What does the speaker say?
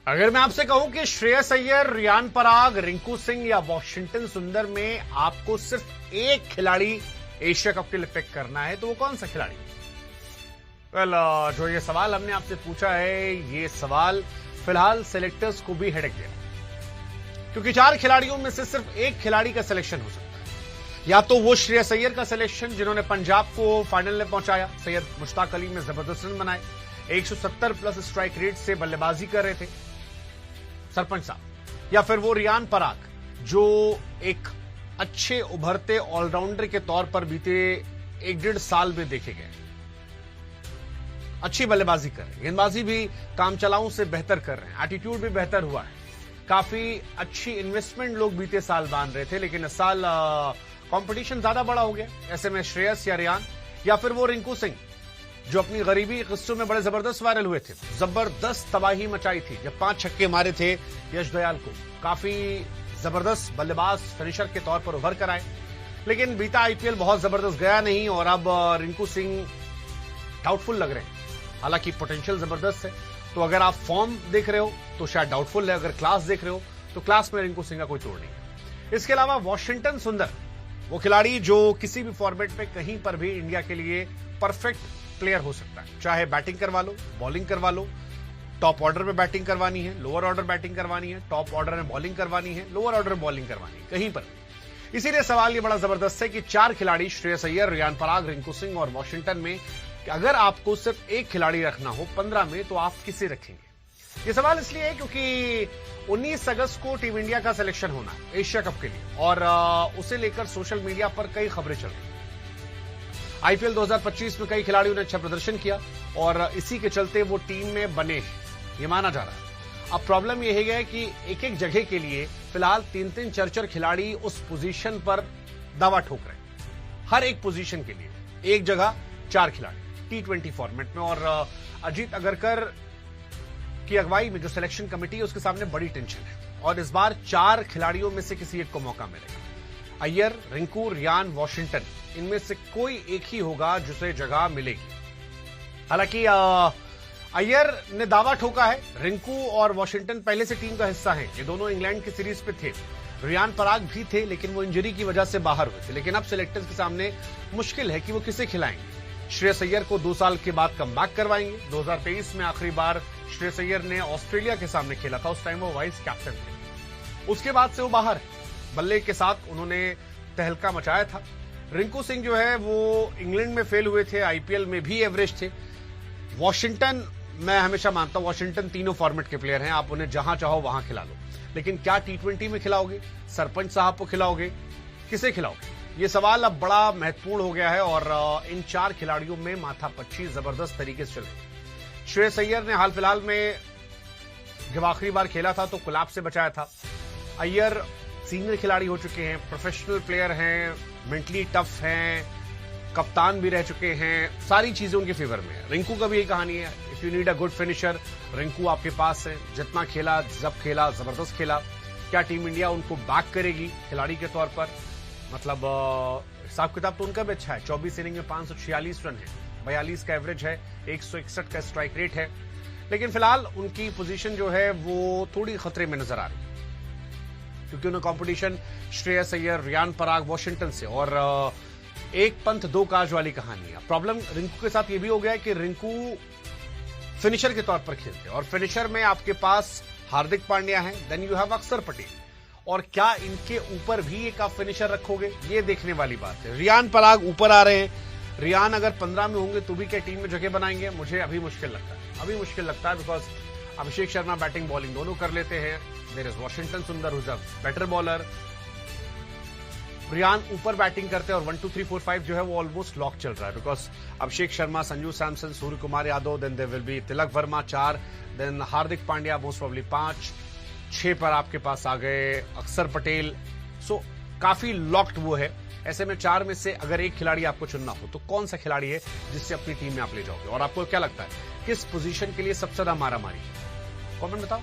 अगर मैं आपसे कहूं कि श्रेयस अय्यर, रियान पराग, रिंकू सिंह या वॉशिंगटन सुंदर में आपको सिर्फ एक खिलाड़ी एशिया कप के लिए पिक करना है तो वो कौन सा खिलाड़ी? जो ये सवाल हमने आपसे पूछा है, ये सवाल फिलहाल सेलेक्टर्स को भी हेडेक दे रहा है, क्योंकि 4 खिलाड़ियों में से सिर्फ एक खिलाड़ी का सिलेक्शन हो सकता है। या तो वो श्रेयस अय्यर का सिलेक्शन जिन्होंने पंजाब को फाइनल में पहुंचाया, सैयद मुश्ताक अली में जबरदस्त रन बनाए, 170 प्लस स्ट्राइक रेट से बल्लेबाजी कर रहे थे सरपंच साहब, या फिर वो रियान पराग जो एक अच्छे उभरते ऑलराउंडर के तौर पर बीते 1-1.5 साल में देखे गए, अच्छी बल्लेबाजी कर रहे हैं, गेंदबाजी भी काम चलाओं से बेहतर कर रहे हैं, एटीट्यूड भी बेहतर हुआ है, काफी अच्छी इन्वेस्टमेंट लोग बीते साल बांध रहे थे, लेकिन इस साल कंपटीशन ज्यादा बड़ा हो गया। ऐसे में श्रेयस या रियान या फिर वो रिंकू सिंह जो अपनी गरीबी किस्सों में बड़े जबरदस्त वायरल हुए थे, जबरदस्त तबाही मचाई थी जब 5 छक्के मारे थे यश दयाल को, काफी जबरदस्त बल्लेबाज फिनिशर के तौर पर उभर कर आए, लेकिन बीता आईपीएल बहुत जबरदस्त गया नहीं और अब रिंकू सिंह डाउटफुल लग रहे हैं। हालांकि पोटेंशियल जबरदस्त है, तो अगर आप फॉर्म देख रहे हो तो शायद डाउटफुल है, अगर क्लास देख रहे हो तो क्लास में रिंकू सिंह का कोई तोड़ नहीं है। इसके अलावा वॉशिंगटन सुंदर, वो खिलाड़ी जो किसी भी फॉर्मेट पे कहीं पर भी इंडिया के लिए परफेक्ट प्लेयर हो सकता है, चाहे बैटिंग करवा लो, बॉलिंग करवा लो, टॉप ऑर्डर में बैटिंग करवानी है, लोअर ऑर्डर बैटिंग करवानी है, टॉप ऑर्डर में बॉलिंग करवानी है, लोअर ऑर्डर में बॉलिंग करवानी है, कहीं पर। इसीलिए सवाल ये बड़ा जबरदस्त है कि 4 खिलाड़ी श्रेयस अय्यर, रियान पराग, रिंकू सिंह और वॉशिंगटन में अगर आपको सिर्फ एक खिलाड़ी रखना हो 15 में तो आप किसे रखेंगे? ये सवाल इसलिए है क्योंकि 19 अगस्त को टीम इंडिया का सिलेक्शन होना है एशिया कप के लिए और उसे लेकर सोशल मीडिया पर कई खबरें चल रही हैं। आईपीएल 2025 में कई खिलाड़ियों ने अच्छा प्रदर्शन किया और इसी के चलते वो टीम में बने हैं, ये माना जा रहा है। अब प्रॉब्लम यह है कि एक एक जगह के लिए फिलहाल 3-3, 4-4 खिलाड़ी उस पोजीशन पर दावा ठोक रहे हैं। हर एक पोजीशन के लिए एक जगह 4 खिलाड़ी T20 फॉर्मेट में, और अजीत अगरकर की अगुवाई में जो सिलेक्शन कमेटी है उसके सामने बड़ी टेंशन है और इस बार 4 खिलाड़ियों में से किसी एक को मौका मिलेगा। अय्यर, रिंकू, रियान, वॉशिंगटन, इनमें से कोई एक ही होगा जिसे जगह मिलेगी। हालांकि अय्यर ने दावा ठोका है, रिंकू और वॉशिंगटन पहले से टीम का हिस्सा हैं, ये दोनों इंग्लैंड की सीरीज पे थे। रियान पराग भी थे लेकिन वो इंजरी की वजह से बाहर हुए थे, लेकिन अब सिलेक्टर्स के सामने मुश्किल है कि वो किसे खिलाएंगे। श्रेयस अय्यर को 2 साल के बाद कमबैक करवाएंगे। 2023 में आखिरी बार श्रेयस अय्यर ने ऑस्ट्रेलिया के सामने खेला था, उस टाइम वो वाइस कैप्टन थे, उसके बाद से वो बाहर है। बल्ले के साथ उन्होंने तहलका मचाया था। रिंकू सिंह जो है वो इंग्लैंड में फेल हुए थे, आईपीएल में भी एवरेज थे। वॉशिंगटन, मैं हमेशा मानता हूं वॉशिंगटन तीनों फॉर्मेट के प्लेयर हैं, आप उन्हें जहां चाहो वहां खिला लो, लेकिन क्या T20 में खिलाओगे? सरपंच साहब को खिलाओगे? किसे खिलाओगे? ये सवाल अब बड़ा महत्वपूर्ण हो गया है और इन 4 खिलाड़ियों में माथापच्ची जबरदस्त तरीके से चले। श्रेयस अय्यर ने हाल फिलहाल में जब आखिरी बार खेला था तो कोलैप्स से बचाया था। अय्यर सीनियर खिलाड़ी हो चुके हैं, प्रोफेशनल प्लेयर हैं, मेंटली टफ हैं, कप्तान भी रह चुके हैं, सारी चीजें उनके फेवर में है। रिंकू का भी यही कहानी है, if you need a good finisher, Rinku आपके पास है। जितना खेला, जब खेला, जबरदस्त खेला। क्या टीम इंडिया उनको बैक करेगी खिलाड़ी के तौर पर? मतलब हिसाब किताब तो उनका भी अच्छा है, 24 इनिंग में 546 रन है, 42 का एवरेज है, 161 का स्ट्राइक रेट है, लेकिन फिलहाल उनकी पोजीशन जो है वो थोड़ी खतरे में नजर आ रही है क्योंकि उन्हें कंपटीशन श्रेयस अय्यर, रियान पराग, वॉशिंगटन से और एक पंथ 2 काज वाली कहानी है। प्रॉब्लम रिंकू के साथ ये भी हो गया है कि रिंकू फिनिशर के तौर पर खेलते हैं और फिनिशर में आपके पास हार्दिक पांड्या है, देन यू हैव अक्षर पटेल, और क्या इनके ऊपर भी एक आप फिनिशर रखोगे? ये देखने वाली बात है। रियान पराग ऊपर आ रहे हैं, रियान अगर 15 में होंगे तो भी क्या टीम में जगह बनाएंगे? मुझे अभी मुश्किल लगता है, because Abhishek Sharma batting bowling दोनों कर लेते हैं। There is Washington Sundar who's a better bowler. Riyan ऊपर बैटिंग करते हैं और 1 2 3 4 5 जो है वो ऑलमोस्ट लॉक चल रहा है, because Abhishek Sharma, Sanju Samson, Surya Kumar Yadav, then there will be Tilak Varma 4, then Hardik Pandya most probably 5, 6 पर आपके पास आ गए अक्षर पटेल। सो काफी लॉक्ड वो है। ऐसे में 4 में से अगर एक खिलाड़ी आपको चुनना हो तो कौन सा खिलाड़ी है जिससे अपनी टीम में आप ले जाओगे? और आपको क्या लगता है किस पोजीशन के लिए सबसे ज्यादा मारामारी? कमेंट बताओ।